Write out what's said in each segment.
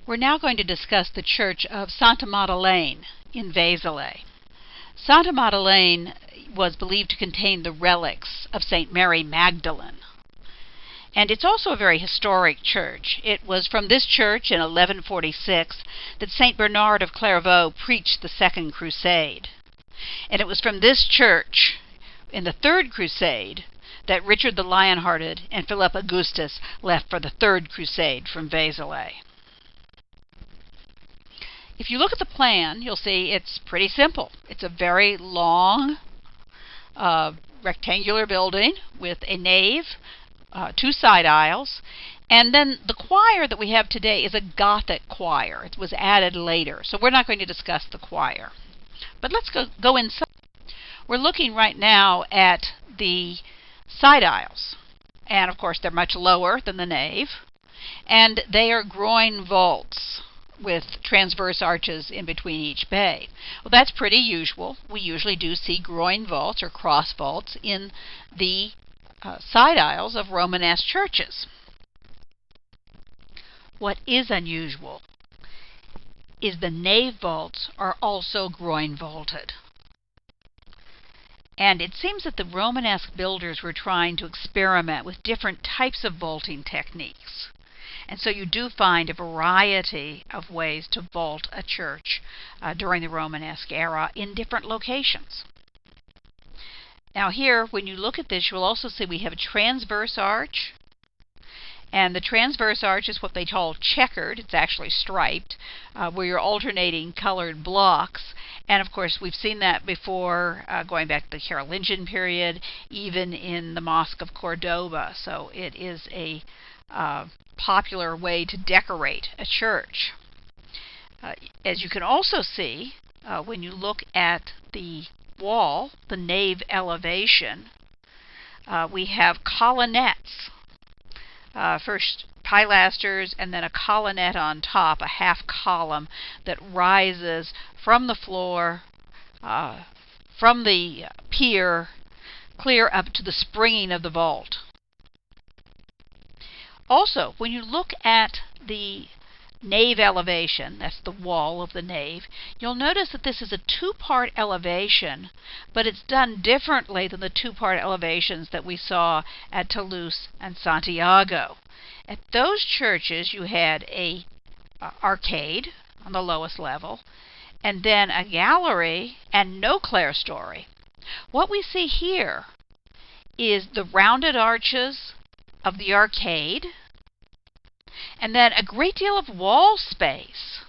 We're now going to discuss the church of Santa Maddalene in Vezelay. Santa Maddalene was believed to contain the relics of St. Mary Magdalene. And it's also a very historic church. It was from this church in 1146 that St. Bernard of Clairvaux preached the Second Crusade. And it was from this church in the Third Crusade that Richard the Lionhearted and Philip Augustus left for the Third Crusade from Vezelay. If you look at the plan, you'll see it's pretty simple. It's a very long rectangular building with a nave, two side aisles, and then the choir that we have today is a Gothic choir. It was added later, so we're not going to discuss the choir. But let's go inside. We're looking right now at the side aisles, and of course they're much lower than the nave, and they are groin vaults with transverse arches in between each bay. Well, that's pretty usual. We usually do see groin vaults or cross vaults in the side aisles of Romanesque churches. What is unusual is the nave vaults are also groin vaulted. And it seems that the Romanesque builders were trying to experiment with different types of vaulting techniques. And so you do find a variety of ways to vault a church during the Romanesque era in different locations. Now here, when you look at this, you'll also see we have a transverse arch. And the transverse arch is what they call checkered. It's actually striped, where you're alternating colored blocks. And of course, we've seen that before, going back to the Carolingian period, even in the Mosque of Cordoba. So it is a popular way to decorate a church. As you can also see, when you look at the wall, the nave elevation, we have colonnettes. First pilasters and then a colonnette on top, a half column that rises from the floor, from the pier, clear up to the springing of the vault. Also, when you look at the nave elevation, that's the wall of the nave, you'll notice that this is a two-part elevation, but it's done differently than the two-part elevations that we saw at Toulouse and Santiago. At those churches, you had a arcade on the lowest level, and then a gallery and no clerestory. What we see here is the rounded arches of the arcade, and then a great deal of wall space,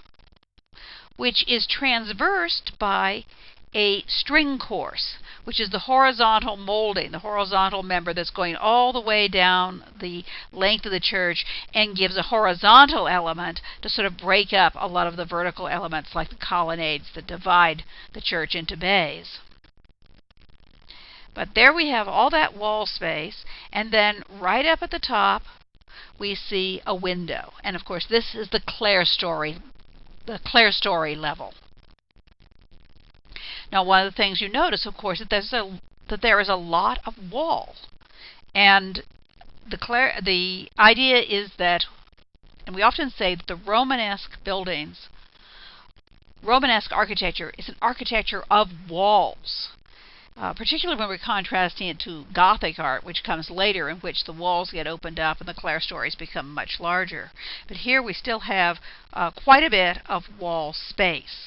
which is transversed by a string course, which is the horizontal molding, the horizontal member that's going all the way down the length of the church and gives a horizontal element to sort of break up a lot of the vertical elements like the colonnades that divide the church into bays. But there we have all that wall space, and then right up at the top we see a window. And of course this is the clerestory level. Now one of the things you notice, of course, is that there is a lot of wall. And the idea is that, and we often say that the Romanesque buildings, Romanesque architecture is an architecture of walls. Particularly when we're contrasting it to Gothic art, which comes later, in which the walls get opened up and the clerestories become much larger. But here we still have quite a bit of wall space.